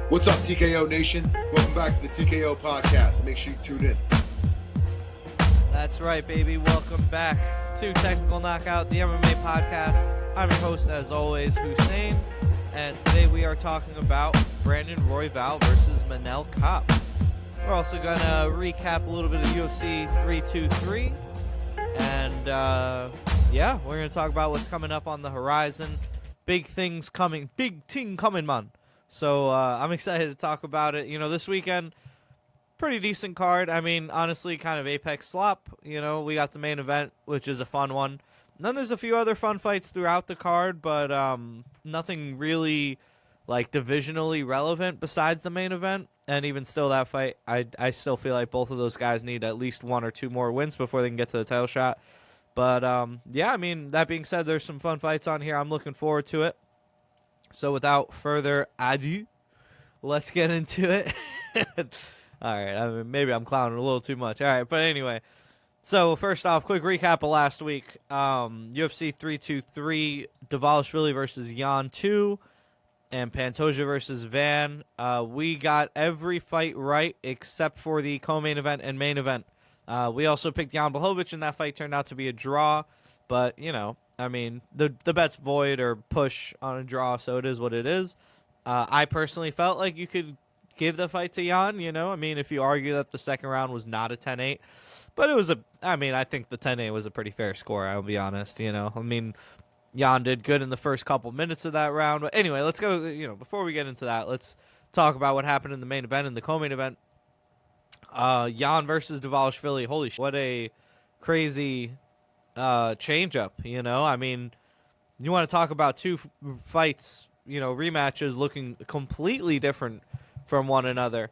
What's up, TKO Nation? Welcome back to the TKO Podcast. Make sure you tune in. That's right, baby. Welcome back to Technical Knockout, the MMA Podcast. I'm your host, as always, Hussein, and today we are talking about Brandon Royval versus Manel Kape. We're also going to recap a little bit of UFC 323, and we're going to talk about what's coming up on the horizon. Big ting coming, man. So I'm excited to talk about it. You know, this weekend, pretty decent card. I mean, honestly, kind of Apex slop. You know, we got the main event, which is a fun one. And then there's a few other fun fights throughout the card, but nothing really, like, divisionally relevant besides the main event. And even still, that fight, I still feel like both of those guys need at least one or two more wins before they can get to the title shot. But, yeah, I mean, that being said, there's some fun fights on here. I'm looking forward to it. So without further ado, let's get into it. All right, I mean, maybe I'm clowning a little too much. All right, but anyway. So first off, quick recap of last week. UFC 323, Dvalishvili versus Jan 2, and Pantoja versus Van. We got every fight right except for the co-main event and main event. We also picked Jan Blachowicz, and that fight turned out to be a draw. But, you know, I mean, the bet's void or push on a draw, so it is what it is. I personally felt like you could give the fight to Jan, you know. I mean, if you argue that the second round was not a 10-8. But it was I think the 10-8 was a pretty fair score, I'll be honest, you know. I mean, Jan did good in the first couple minutes of that round. But anyway, let's go, you know, before we get into that, let's talk about what happened in the main event and the co-main event. Jan versus Dvalishvili. Holy shit, what a crazy change up, you know. I mean, you want to talk about two fights, you know, rematches looking completely different from one another.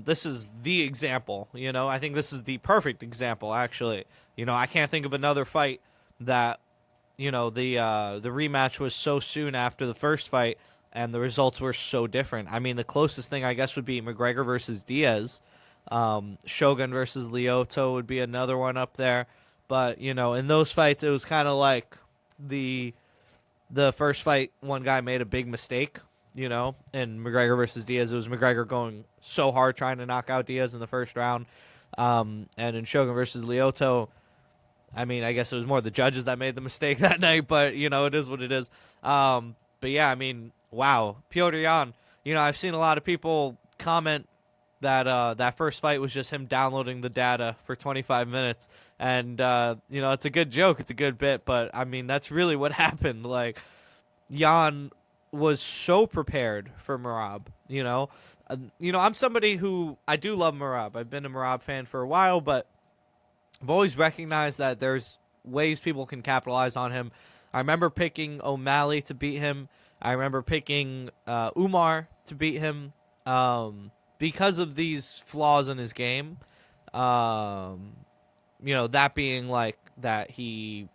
This is the example, you know. I think this is the perfect example, actually. You know, I can't think of another fight that, you know, the rematch was so soon after the first fight and the results were so different. I mean, the closest thing I guess would be McGregor versus Diaz. Shogun versus Lyoto would be another one up there. But, you know, in those fights, it was kind of like the first fight, one guy made a big mistake, you know, in McGregor versus Diaz. It was McGregor going so hard trying to knock out Diaz in the first round. And in Shogun versus Lyoto, I mean, I guess it was more the judges that made the mistake that night, but, you know, it is what it is. But, yeah, I mean, wow. Petr Yan, you know, I've seen a lot of people comment that that first fight was just him downloading the data for 25 minutes. And, you know, it's a good joke. It's a good bit. But, I mean, that's really what happened. Like, Jan was so prepared for Merab, you know. I'm somebody who, I do love Merab. I've been a Merab fan for a while, but I've always recognized that there's ways people can capitalize on him. I remember picking O'Malley to beat him. I remember picking Umar to beat him. Because of these flaws in his game, you know, that being like that he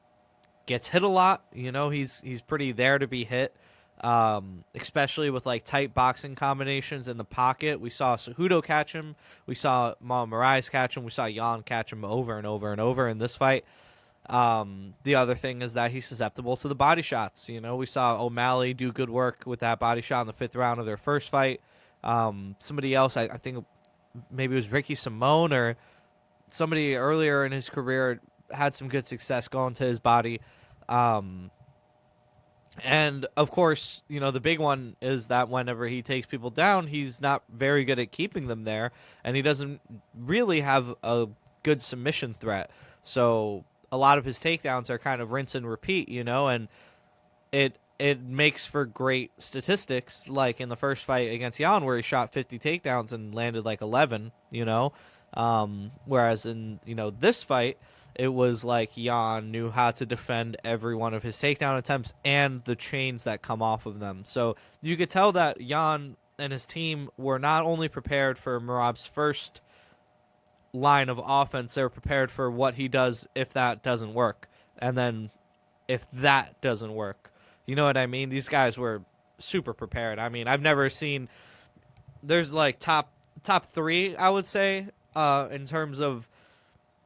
gets hit a lot. You know, he's pretty there to be hit, especially with like tight boxing combinations in the pocket. We saw Cejudo catch him. We saw Moraes catch him. We saw Jan catch him over and over and over in this fight. The other thing is that he's susceptible to the body shots. You know, we saw O'Malley do good work with that body shot in the 5th round of their first fight. Somebody else, I think maybe it was Ricky Simone or somebody earlier in his career had some good success going to his body. And of course, you know, the big one is that whenever he takes people down, he's not very good at keeping them there, and he doesn't really have a good submission threat. So a lot of his takedowns are kind of rinse and repeat, you know, and it makes for great statistics, like in the first fight against Jan, where he shot 50 takedowns and landed like 11, you know. Whereas in, you know, this fight, it was like Jan knew how to defend every one of his takedown attempts and the chains that come off of them. So you could tell that Jan and his team were not only prepared for Merab's first line of offense, they were prepared for what he does if that doesn't work. And then if that doesn't work. You know what I mean? These guys were super prepared. I mean, I've never seen... There's like top 3, I would say, in terms of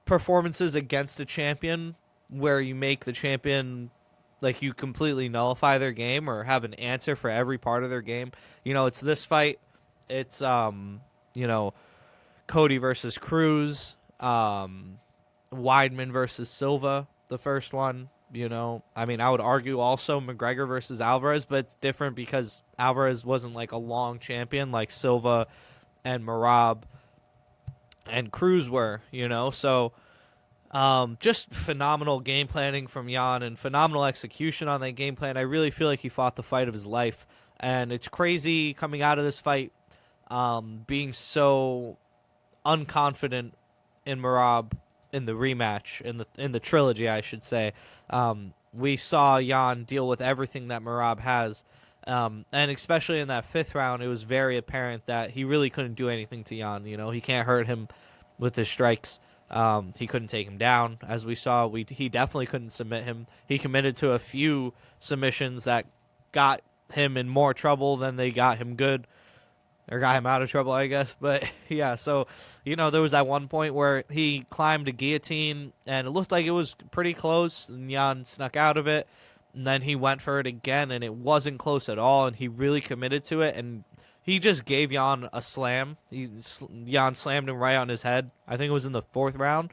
performances against a champion where you make the champion, like, you completely nullify their game or have an answer for every part of their game. You know, it's this fight, It's Cody versus Cruz, Weidman versus Silva, the first one. I mean, I would argue also McGregor versus Alvarez, but it's different because Alvarez wasn't like a long champion like Silva and Merab and Cruz were, So just phenomenal game planning from Jan and phenomenal execution on that game plan. I really feel like he fought the fight of his life. And it's crazy coming out of this fight being so unconfident in Merab in the rematch, in the trilogy, I should say. We saw Jan deal with everything that Merab has. And especially in that fifth round, it was very apparent that he really couldn't do anything to Jan. He can't hurt him with his strikes. He couldn't take him down. As we saw, he definitely couldn't submit him. He committed to a few submissions that got him in more trouble than they got him good. Or got him out of trouble, I guess. But, yeah, so, there was that one point where he climbed a guillotine, and it looked like it was pretty close, and Jan snuck out of it. And then he went for it again, and it wasn't close at all, and he really committed to it, and he just gave Jan a slam. Jan slammed him right on his head. I think it was in the fourth round.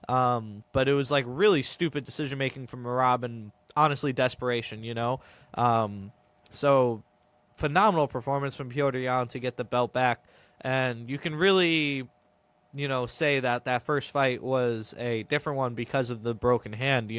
But it was, like, really stupid decision-making from Merab and, honestly, desperation, So, phenomenal performance from Petr Yan to get the belt back. And you can really, say that first fight was a different one because of the broken hand,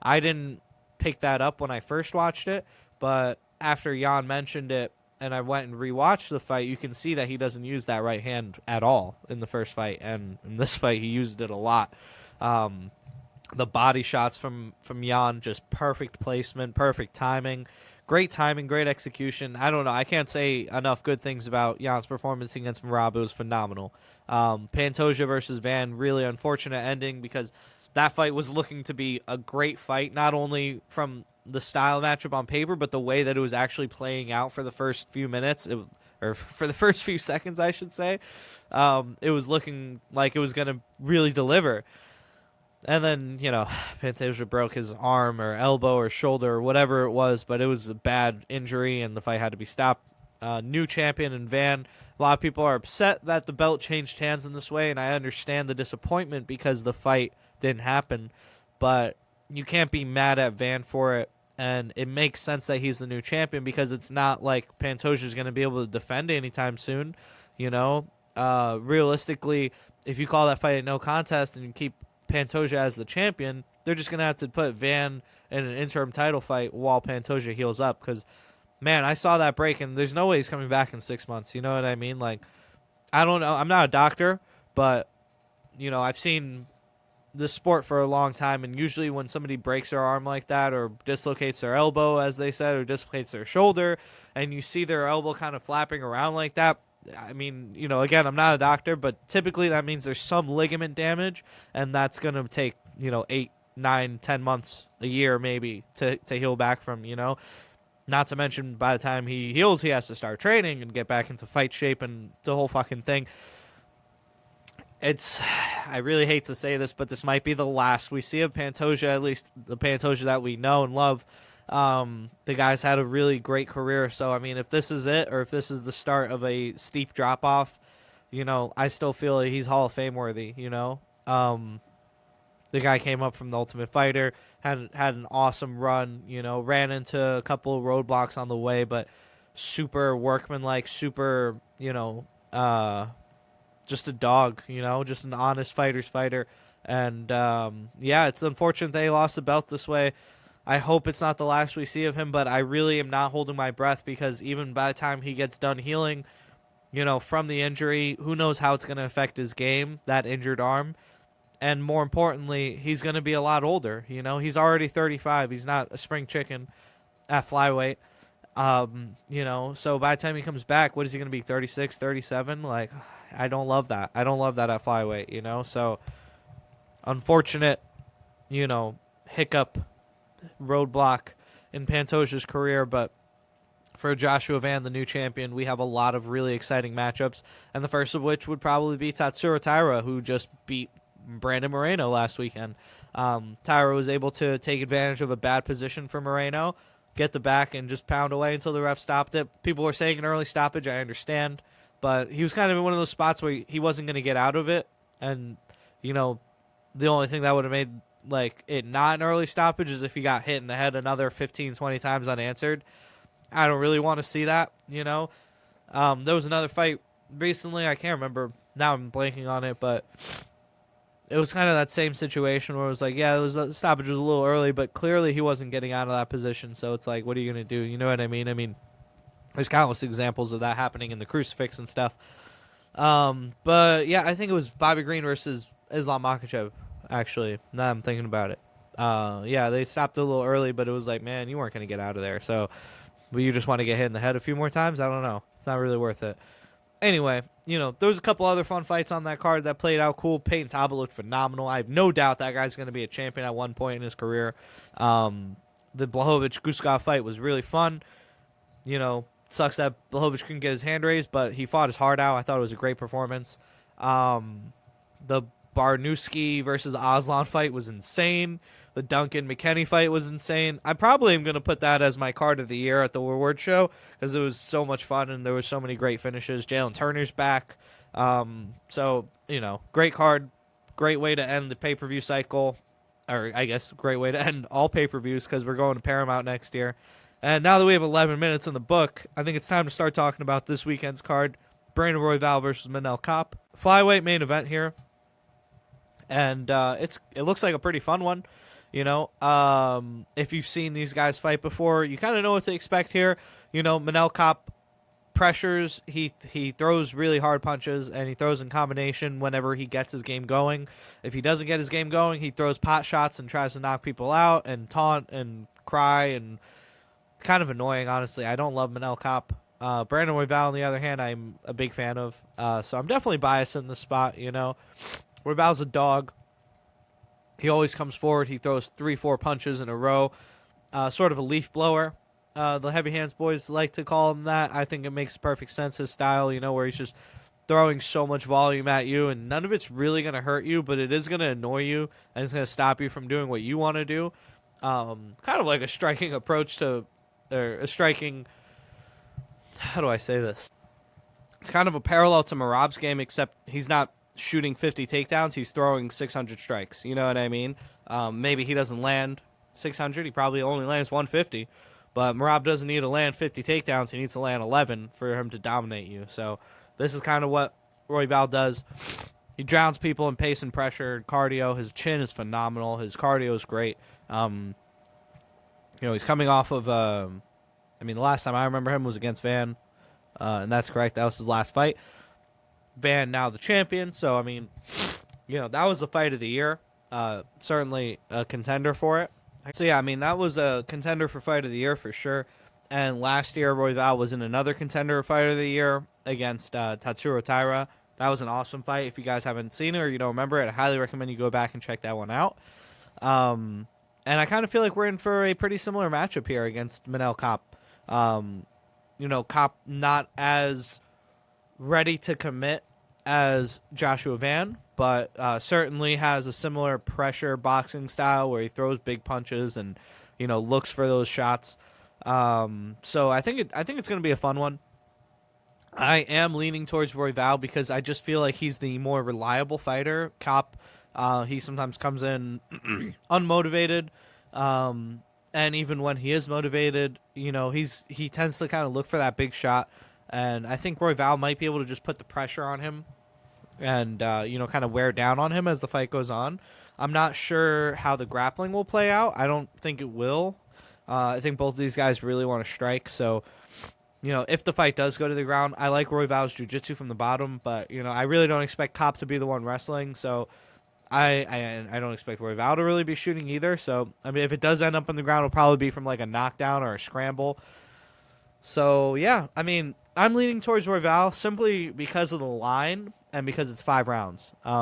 I didn't pick that up when I first watched it, but after Jan mentioned it and I went and rewatched the fight, you can see that he doesn't use that right hand at all in the first fight, and in this fight he used it a lot. The body shots from Jan, just perfect placement, perfect timing, great execution. I don't know, I can't say enough good things about Jan's performance against Merab. It was phenomenal. Pantoja versus Van, really unfortunate ending because that fight was looking to be a great fight, not only from the style matchup on paper, but the way that it was actually playing out for the first few minutes, or for the first few seconds, I should say. It was looking like it was going to really deliver. And then, Pantoja broke his arm or elbow or shoulder or whatever it was, but it was a bad injury and the fight had to be stopped. New champion in Van. A lot of people are upset that the belt changed hands in this way, and I understand the disappointment because the fight didn't happen, but you can't be mad at Van for it, and it makes sense that he's the new champion because it's not like Pantoja's going to be able to defend anytime soon. Realistically, if you call that fight a no contest and you keep Pantoja as the champion, they're just going to have to put Van in an interim title fight while Pantoja heals up because, man, I saw that break, and there's no way he's coming back in 6 months. You know what I mean? Like, I don't know. I'm not a doctor, but, I've seen this sport for a long time, and usually when somebody breaks their arm like that or dislocates their elbow, as they said, or dislocates their shoulder, and you see their elbow kind of flapping around like that, I mean, again, I'm not a doctor, but typically that means there's some ligament damage, and that's going to take, 8, 9, 10 months, a year maybe to heal back from, Not to mention by the time he heals, he has to start training and get back into fight shape and the whole fucking thing. I really hate to say this, but this might be the last we see of Pantoja, at least the Pantoja that we know and love. The guy's had a really great career, so, I mean, if this is it, or if this is the start of a steep drop-off, I still feel like he's Hall of Fame worthy, The guy came up from the Ultimate Fighter, had an awesome run, ran into a couple of roadblocks on the way, but super workmanlike, super, just a dog, just an honest fighter's fighter. And, it's unfortunate they lost the belt this way. I hope it's not the last we see of him, but I really am not holding my breath because even by the time he gets done healing, from the injury, who knows how it's going to affect his game, that injured arm. And more importantly, he's going to be a lot older. He's already 35. He's not a spring chicken at flyweight. So by the time he comes back, what is he going to be, 36, 37? Like, I don't love that. I don't love that at flyweight, So, unfortunate, hiccup, roadblock in Pantoja's career, but for Joshua Van, the new champion, we have a lot of really exciting matchups, and the first of which would probably be Tatsuro Taira, who just beat Brandon Moreno last weekend. Taira was able to take advantage of a bad position for Moreno, get the back, and just pound away until the ref stopped it. People were saying an early stoppage, I understand, but he was kind of in one of those spots where he wasn't going to get out of it. And, the only thing that would have made like it not an early stoppage is if he got hit in the head another 15, 20 times unanswered. I don't really want to see that, There was another fight recently. I can't remember. Now I'm blanking on it, but it was kind of that same situation where it was like, yeah, the stoppage was a little early, but clearly he wasn't getting out of that position. So it's like, what are you going to do? You know what I mean? I mean, there's countless examples of that happening in the crucifix and stuff. But yeah, I think it was Bobby Green versus Islam Makhachev, actually. Now I'm thinking about it. Yeah, they stopped a little early, but it was like, man, you weren't going to get out of there. So, but you just want to get hit in the head a few more times? I don't know. It's not really worth it. Anyway, there was a couple other fun fights on that card that played out cool. Peyton Taba looked phenomenal. I have no doubt that guy's going to be a champion at one point in his career. The Blachowicz-Guskov fight was really fun. Sucks that Blachowicz couldn't get his hand raised, but he fought his heart out. I thought it was a great performance. The Barnowski versus Aslan fight was insane. The Duncan McKinney fight was insane. I probably am going to put that as my card of the year at the award show because it was so much fun and there were so many great finishes. Jalen Turner's back. So, great card. Great way to end the pay-per-view cycle. Or, I guess, great way to end all pay-per-views because we're going to Paramount next year. And now that we have 11 minutes in the book, I think it's time to start talking about this weekend's card. Brandon Royval versus Manel Kape. Flyweight main event here. And it looks like a pretty fun one. If you've seen these guys fight before, you kind of know what to expect here. Manel Kape pressures. He throws really hard punches, and he throws in combination whenever he gets his game going. If he doesn't get his game going, he throws pot shots and tries to knock people out and taunt and cry, and it's kind of annoying, honestly. I don't love Manel Kape. Brandon Royval, on the other hand, I'm a big fan of. So I'm definitely biased in this spot, Royval's a dog. He always comes forward. He throws 3-4 punches in a row. Sort of a leaf blower. The heavy hands boys like to call him that. I think it makes perfect sense, his style, where he's just throwing so much volume at you, and none of it's really going to hurt you, but it is going to annoy you, and it's going to stop you from doing what you want to do. Kind of like a striking approach to, or a striking, how do I say this? It's kind of a parallel to Merab's game, except he's not shooting 50 takedowns, he's throwing 600 strikes. You know what I mean? Maybe he doesn't land 600. He probably only lands 150. But Merab doesn't need to land 50 takedowns. He needs to land 11 for him to dominate you. So this is kind of what Royval does. He drowns people in pace and pressure, cardio. His chin is phenomenal. His cardio is great. He's coming off of, the last time I remember him was against Van. And that's correct. That was his last fight. Van now the champion, so that was the fight of the year. Certainly a contender for it. So yeah, that was a contender for fight of the year for sure. And last year, Royval was in another contender for fight of the year against Tatsuro Taira. That was an awesome fight. If you guys haven't seen it or you don't remember it, I highly recommend you go back and check that one out. And I kind of feel like we're in for a pretty similar matchup here against Manel Kape. Kape not as ready to commit as Joshua Van, but certainly has a similar pressure boxing style where he throws big punches and looks for those shots. So I think it's going to be a fun one. I am leaning towards Royval because I just feel like he's the more reliable fighter. Kape, he sometimes comes in unmotivated, and even when he is motivated, he tends to kind of look for that big shot. And I think Royval might be able to just put the pressure on him and, kind of wear down on him as the fight goes on. I'm not sure how the grappling will play out. I don't think it will. I think both of these guys really want to strike. So, if the fight does go to the ground, I like Royval's jiu-jitsu from the bottom. But, I really don't expect Kape to be the one wrestling. So, I don't expect Royval to really be shooting either. So, if it does end up on the ground, it'll probably be from like a knockdown or a scramble. So, yeah, I'm leaning towards Royval simply because of the line and because it's 5 rounds. I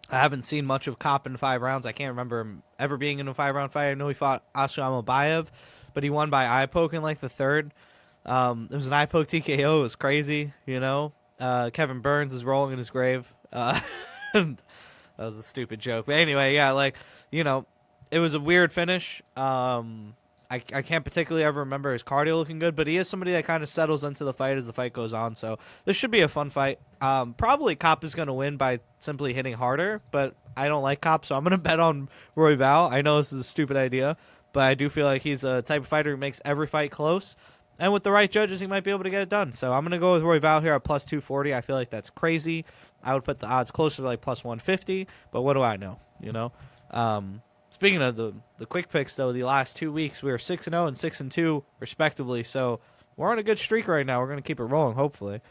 haven't seen much of Kape in 5 rounds. I can't remember him ever being in a 5-round fight. I know he fought Aslam Abayev, but he won by eye poke in like the third. It was an eye poke TKO. It was crazy, Kevin Burns is rolling in his grave. That was a stupid joke. But anyway, yeah, it was a weird finish. I can't particularly ever remember his cardio looking good, but he is somebody that kind of settles into the fight as the fight goes on. So this should be a fun fight. Probably Kopp is going to win by simply hitting harder, but I don't like Kopp, so I'm going to bet on Royval. I know this is a stupid idea, but I do feel like he's a type of fighter who makes every fight close. And with the right judges, he might be able to get it done. So I'm going to go with Royval here at plus 240. I feel like that's crazy. I would put the odds closer to like plus 150, but what do I know? You know? Speaking of the quick picks, though, the last 2 weeks, we were 6-0 and 6-2, respectively. So we're on a good streak right now. We're going to keep it rolling, hopefully.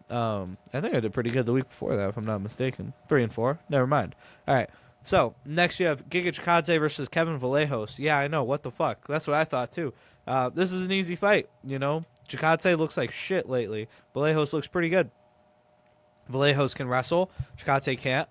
I think I did pretty good the week before that, if I'm not mistaken. 3-4. Never mind. All right. So next you have Giga Chikadze versus Kevin Vallejos. Yeah, I know. What the fuck? That's what I thought, too. This is an easy fight, you know. Chikadze looks like shit lately. Vallejos looks pretty good. Vallejos can wrestle. Chikadze can't.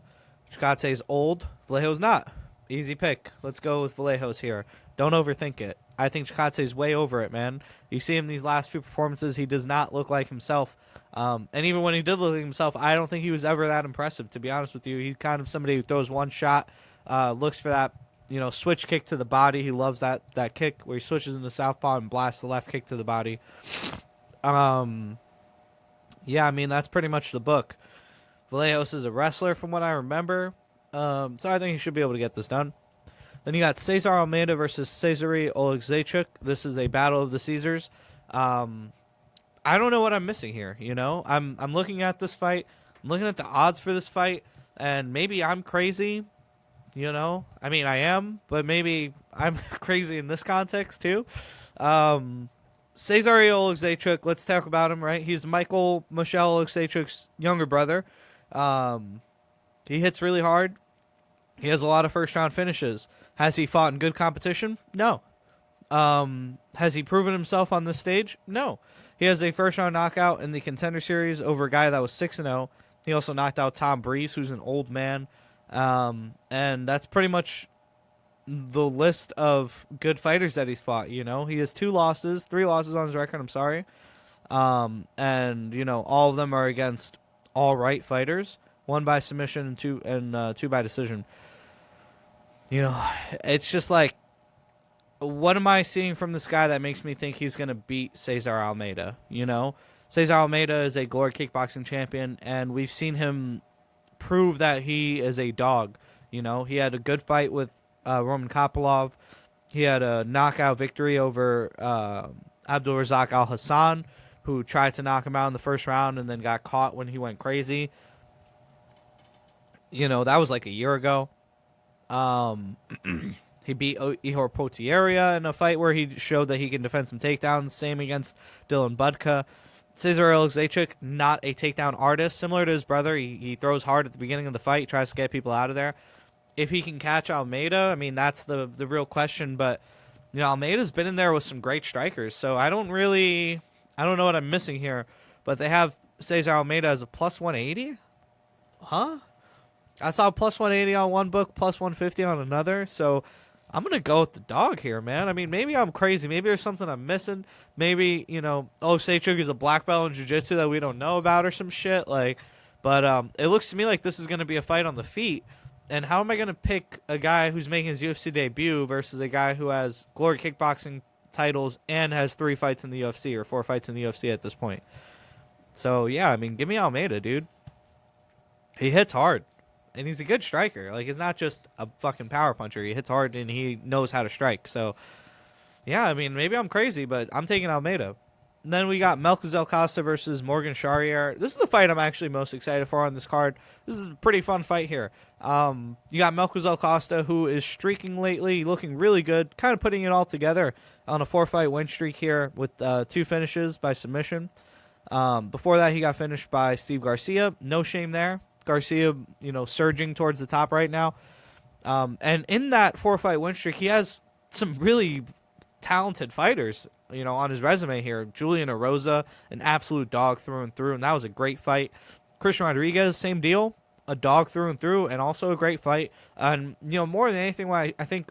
Chikadze's old. Vallejos not. Easy pick. Let's go with Vallejos here. Don't overthink it. I think Chikadze's way over it, man. You see him these last few performances, he does not look like himself. And even when he did look like himself, I don't think he was ever that impressive, to be honest with you. He's kind of somebody who throws one shot, looks for that, you know, switch kick to the body. He loves that kick where he switches into southpaw and blasts the left kick to the body. Yeah, I mean, that's pretty much the book. Vallejos is a wrestler from what I remember. So I think he should be able to get this done. Then you got Cesar Almeida versus Cesare Oleksiejczuk. This is a battle of the Caesars. I don't know what I'm missing here, you know? I'm looking at this fight. I'm looking at the odds for this fight, and maybe I'm crazy, you know? I mean, I am, but maybe I'm crazy in this context, too. Cesare Oleksiejczuk, let's talk about him, right? He's Michael Michelle Oleksiejczuk's younger brother. He hits really hard. He has a lot of first-round finishes. Has he fought in good competition? No. Has he proven himself on this stage? No. He has a first-round knockout in the Contender Series over a guy that was 6-0. He also knocked out Tom Breeze, who's an old man. And that's pretty much the list of good fighters that he's fought, you know? He has 3 losses on his record, I'm sorry. And, you know, all of them are against all right fighters. 1 by submission and 2 by decision. You know, it's just like, what am I seeing from this guy that makes me think he's going to beat Cesar Almeida? You know, Cesar Almeida is a glory kickboxing champion, and we've seen him prove that he is a dog. You know, he had a good fight with Roman Kopylov. He had a knockout victory over Abdulrazak Al Hassan, who tried to knock him out in the first round and then got caught when he went crazy. You know, that was like a year ago. He beat Ihor Potieria in a fight where he showed that he can defend some takedowns. Same against Dylan Budka. Cesar Oleksiejczuk, not a takedown artist. Similar to his brother, he throws hard at the beginning of the fight, tries to get people out of there. If he can catch Almeida, I mean, that's the real question. But, you know, Almeida's been in there with some great strikers. So I don't know what I'm missing here. But they have Cesar Almeida as a plus 180? Huh? I saw plus 180 on one book, plus 150 on another. So I'm going to go with the dog here, man. I mean, maybe I'm crazy. Maybe there's something I'm missing. Maybe, you know, Oleksiejczuk is a black belt in jiu-jitsu that we don't know about or some shit. But it looks to me like this is going to be a fight on the feet. And how am I going to pick a guy who's making his UFC debut versus a guy who has glory kickboxing titles and has 3 fights in the UFC or 4 fights in the UFC at this point? So, yeah, I mean, give me Almeida, dude. He hits hard. And he's a good striker. Like, he's not just a fucking power puncher. He hits hard and he knows how to strike. So, yeah, I mean, maybe I'm crazy, but I'm taking Almeida. And then we got Melquizel Costa versus Morgan Charrier. This is the fight I'm actually most excited for on this card. This is a pretty fun fight here. You got Melquizel Costa, who is streaking lately, looking really good, kind of putting it all together on a 4-fight win streak here with 2 finishes by submission. Before that, he got finished by Steve Garcia. No shame there. Garcia, you know, surging towards the top right now. And in that 4-fight win streak, he has some really talented fighters, you know, on his resume here. Julian Erosa, an absolute dog through and through, and that was a great fight. Christian Rodriguez, same deal, a dog through and through, and also a great fight. And, you know, more than anything, what I think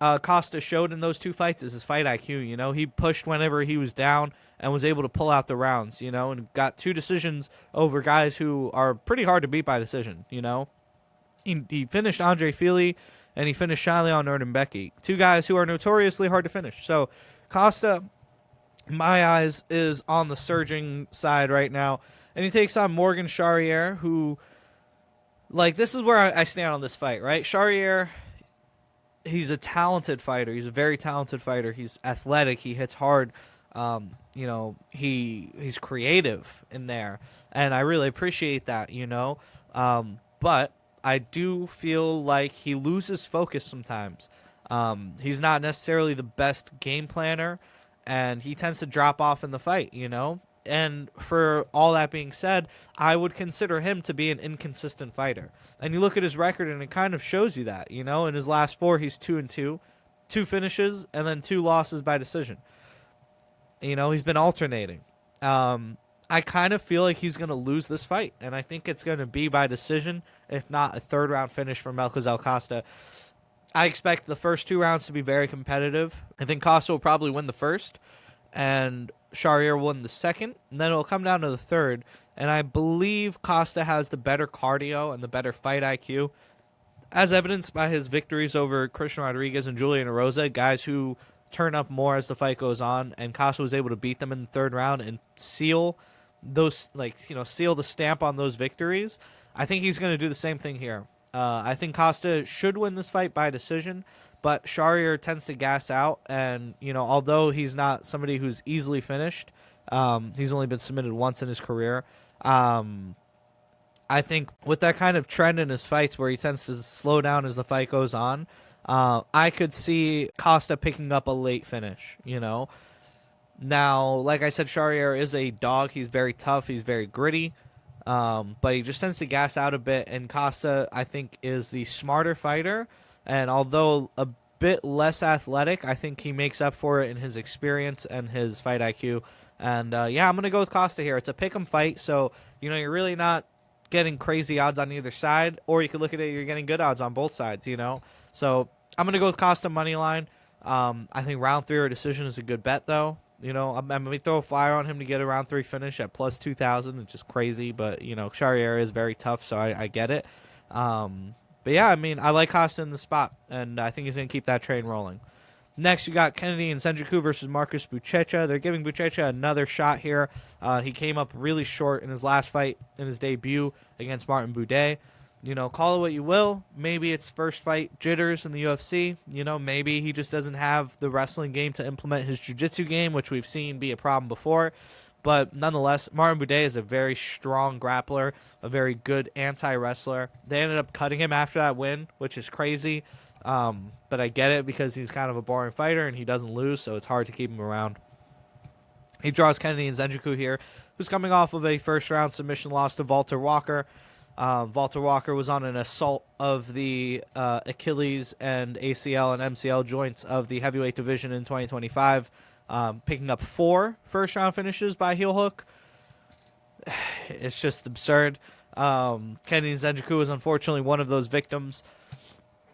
Costa showed in those 2 fights is his fight IQ. You know, he pushed whenever he was down and was able to pull out the rounds, you know, and got 2 decisions over guys who are pretty hard to beat by decision, you know. He finished Andre Fili and he finished Leon Erdenbecky, two guys who are notoriously hard to finish. So Costa, in my eyes, is on the surging side right now, and he takes on Morgan Charriere, who, like, this is where I stand on this fight, right? Charriere, he's a talented fighter. He's a very talented fighter. He's athletic. He hits hard. He's creative in there, and I really appreciate that, but I do feel like he loses focus sometimes. He's not necessarily the best game planner, and he tends to drop off in the fight, And for all that being said, I would consider him to be an inconsistent fighter. And you look at his record, and it kind of shows you that, In his last 4, he's 2-2, 2 finishes, and then 2 losses by decision. He's been alternating. I kind of feel like he's going to lose this fight, and I think it's going to be by decision, if not a third-round finish for Melquizael Costa. I expect the first 2 rounds to be very competitive. I think Costa will probably win the first, and Charriere will win the second, and then it'll come down to the third, and I believe Costa has the better cardio and the better fight IQ, as evidenced by his victories over Christian Rodriguez and Julian Erosa, guys who turn up more as the fight goes on, and Costa was able to beat them in the third round and seal seal the stamp on those victories. I think he's going to do the same thing here. I think Costa should win this fight by decision, but Charriere tends to gas out, and, although he's not somebody who's easily finished, he's only been submitted once in his career. I think with that kind of trend in his fights where he tends to slow down as the fight goes on, I could see Costa picking up a late finish, Now, like I said, Charriere is a dog. He's very tough. He's very gritty. But he just tends to gas out a bit. And Costa, I think, is the smarter fighter. And although a bit less athletic, I think he makes up for it in his experience and his fight IQ. And, I'm going to go with Costa here. It's a pick'em fight. So, you're really not getting crazy odds on either side. Or you could look at it, you're getting good odds on both sides, So I'm going to go with Costa money line. I think round 3 or decision is a good bet, though. I'm going to throw a flyer on him to get a round 3 finish at plus 2,000. It's just crazy, but, Charriere is very tough, so I get it. But, yeah, I like Costa in the spot, and I think he's going to keep that train rolling. Next, you got Kennedy Nzechukwu versus Marcus Buchecha. They're giving Buchecha another shot here. He came up really short in his last fight, in his debut against Martin Buday. Call it what you will. Maybe it's first fight jitters in the UFC. Maybe he just doesn't have the wrestling game to implement his jiu-jitsu game, which we've seen be a problem before. But nonetheless, Martin Buday is a very strong grappler, a very good anti-wrestler. They ended up cutting him after that win, which is crazy. But I get it because he's kind of a boring fighter and he doesn't lose, so it's hard to keep him around. He draws Kennedy Nzechukwu here, who's coming off of a first-round submission loss to Walter Walker. Walter Walker was on an assault of the Achilles and ACL and MCL joints of the heavyweight division in 2025, picking up 4 first-round finishes by heel hook. It's just absurd. Kennedy Nzechukwu is unfortunately one of those victims.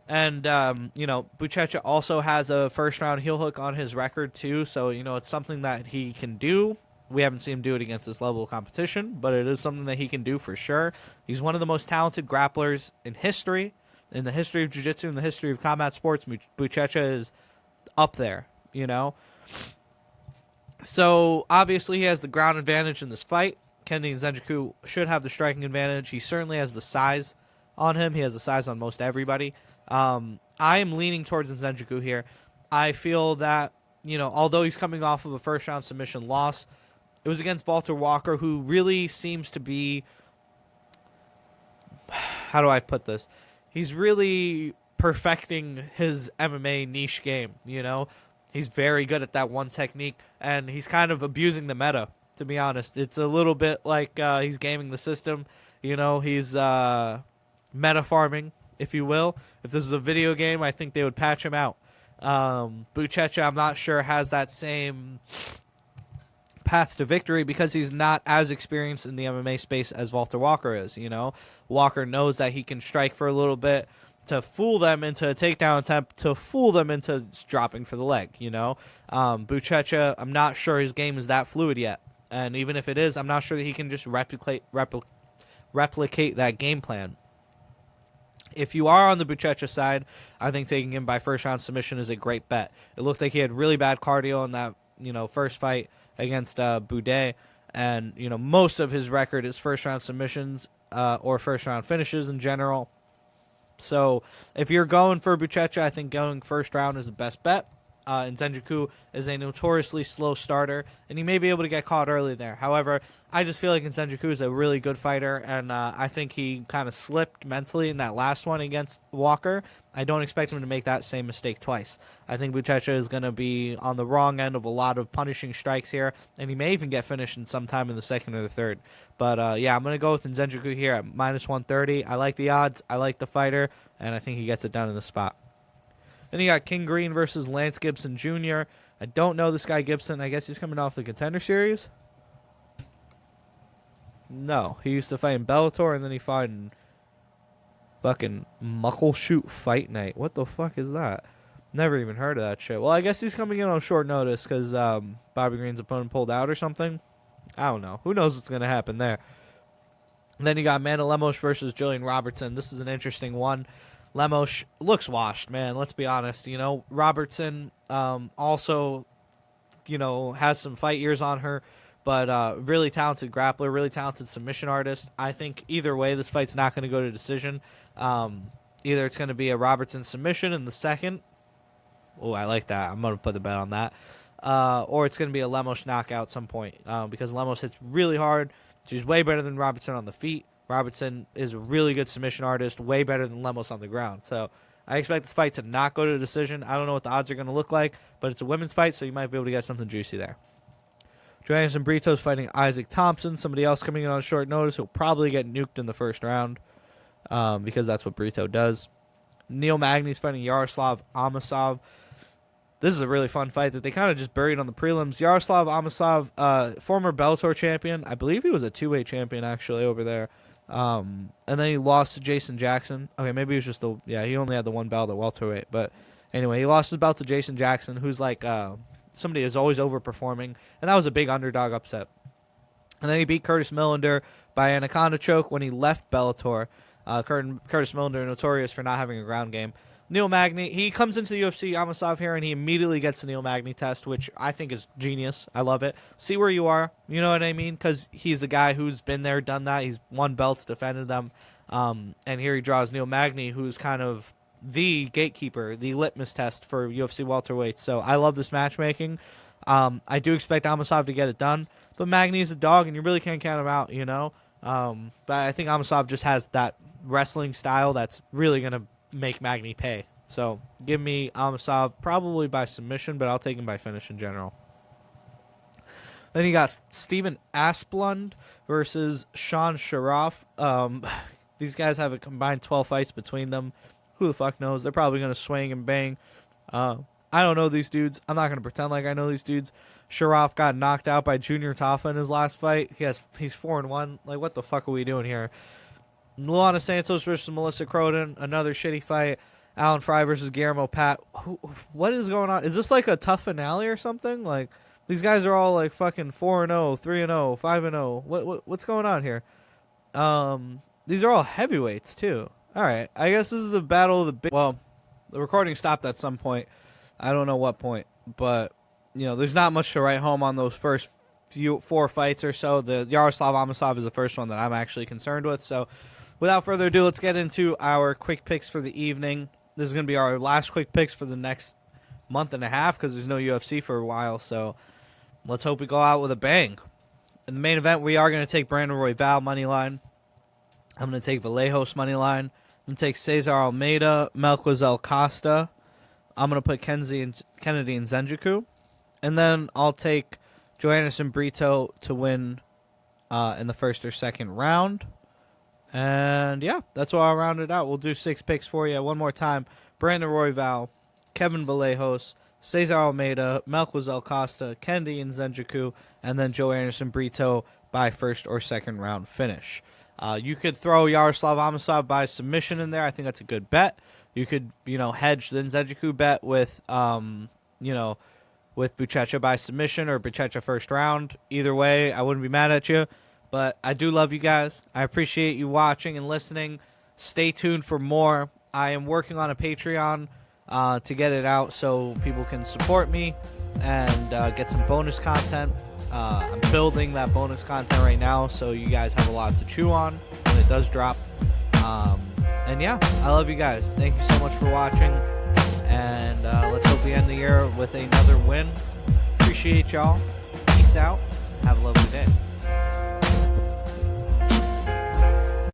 And, Buchecha also has a first-round heel hook on his record, too, so, it's something that he can do. We haven't seen him do it against this level of competition, but it is something that he can do for sure. He's one of the most talented grapplers in history, in the history of jiu-jitsu, in the history of combat sports. Buchecha is up there, So, obviously, he has the ground advantage in this fight. Kennedy Nzechukwu should have the striking advantage. He certainly has the size on him. He has the size on most everybody. I am leaning towards Nzechukwu here. I feel that, although he's coming off of a first-round submission loss, it was against Walter Walker, who really seems to be, how do I put this? He's really perfecting his MMA niche game, He's very good at that one technique, and he's kind of abusing the meta, to be honest. It's a little bit like he's gaming the system. He's meta farming, if you will. If this was a video game, I think they would patch him out. Buchecha, I'm not sure, has that same path to victory because he's not as experienced in the MMA space as Walter Walker is, Walker knows that he can strike for a little bit to fool them into a takedown attempt, to fool them into dropping for the leg, Buchecha, I'm not sure his game is that fluid yet. And even if it is, I'm not sure that he can just replicate that game plan. If you are on the Buchecha side, I think taking him by first-round submission is a great bet. It looked like he had really bad cardio in that, first fight against Boudet, and, most of his record is first-round submissions or first-round finishes in general. So if you're going for Buchecha, I think going first round is the best bet. And Zenjiku is a notoriously slow starter, and he may be able to get caught early there. However, I just feel like Zenjiku is a really good fighter, and I think he kind of slipped mentally in that last one against Walker. I don't expect him to make that same mistake twice. I think Buchecha is going to be on the wrong end of a lot of punishing strikes here, and he may even get finished in sometime in the second or the third. But, yeah, I'm going to go with Zenjiku here at minus 130. I like the odds. I like the fighter, and I think he gets it done in the spot. Then you got King Green versus Lance Gibson Jr. I don't know this guy Gibson. I guess he's coming off the Contender Series. No, he used to fight in Bellator, and then he fought in fucking Muckleshoot Fight Night. What the fuck is that? Never even heard of that shit. Well, I guess he's coming in on short notice because Bobby Green's opponent pulled out or something. I don't know. Who knows what's going to happen there? And then you got Amanda Lemos versus Jillian Robertson. This is an interesting one. Lemos looks washed, man. Let's be honest. Robertson also, has some fight years on her, but really talented grappler, really talented submission artist. I think either way, this fight's not going to go to decision. Either it's going to be a Robertson submission in the second. Oh, I like that. I'm going to put the bet on that. Or it's going to be a Lemos knockout at some point because Lemos hits really hard. She's way better than Robertson on the feet. Robertson is a really good submission artist, way better than Lemos on the ground. So I expect this fight to not go to a decision. I don't know what the odds are going to look like, but it's a women's fight, so you might be able to get something juicy there. Joanderson Brito's fighting Isaac Thompson, somebody else coming in on short notice who'll probably get nuked in the first round because that's what Brito does. Neil Magny's fighting Yaroslav Amasov. This is a really fun fight that they kind of just buried on the prelims. Yaroslav Amasov, former Bellator champion. I believe he was a two-weight champion, actually, over there. And then he lost to Jason Jackson. Okay, maybe it was just he only had the one belt at welterweight. But anyway, he lost his belt to Jason Jackson, who's like somebody who's always overperforming. And that was a big underdog upset. And then he beat Curtis Millender by anaconda choke when he left Bellator. Curtis Millender, notorious for not having a ground game. Neil Magny, he comes into the UFC, Amasov here, and he immediately gets the Neil Magny test, which I think is genius. I love it. See where you are. You know what I mean? Because he's a guy who's been there, done that. He's won belts, defended them. And here he draws Neil Magny, who's kind of the gatekeeper, the litmus test for UFC welterweights. So I love this matchmaking. I do expect Amasov to get it done. But Magny is a dog, and you really can't count him out, But I think Amasov just has that wrestling style that's really going to make Magny pay. So give me Amasov probably by submission, but I'll take him by finish in general. Then you got Steven Asplund versus Sean Sharaf. These guys have a combined 12 fights between them. Who the fuck knows? They're probably going to swing and bang. I don't know these dudes. I'm not going to pretend like I know these dudes. Sharaf got knocked out by Junior Taffa in his last fight. He's 4-1. Like, what the fuck are we doing here? Luana Santos versus Melissa Croden, another shitty fight. Alan Fry versus Guillermo Pat. What is going on? Is this like a tough finale or something? Like, these guys are all like fucking 4-0, 3-0, 5-0. What's going on here? These are all heavyweights too. All right, I guess this is the battle of the big. Well, the recording stopped at some point. I don't know what point, but there's not much to write home on those first four fights or so. The Yaroslav Amasov is the first one that I'm actually concerned with. So without further ado, let's get into our quick picks for the evening. This is going to be our last quick picks for the next month and a half because there's no UFC for a while. So let's hope we go out with a bang. In the main event, we are going to take Brandon Royval money line. I'm going to take Vallejos money line. I'm going to take Cesar Almeida, Melquizael Costa. I'm going to put Kennedy and Zenjiku. And then I'll take Joanderson Brito to win in the first or second round. And yeah, that's why I'll round it out. We'll do 6 picks for you. One more time. Brandon Royval, Kevin Vallejos, Cesar Almeida, Melquizael Costa, Kennedy and Zenjiku, and then Joanderson Brito by first or second round finish. You could throw Yaroslav Amasov by submission in there. I think that's a good bet. You could, hedge the Zenjiku bet with, with Buchecha by submission or Buchecha first round. Either way, I wouldn't be mad at you. But I do love you guys. I appreciate you watching and listening. stay tuned for more. I am working on a Patreon to get it out so people can support me and get some bonus content. I'm building that bonus content right now, so you guys have a lot to chew on when it does drop. And yeah, I love you guys. Thank you so much for watching, and let's hope we end the year with another win. Appreciate y'all. Peace out. Have a lovely day.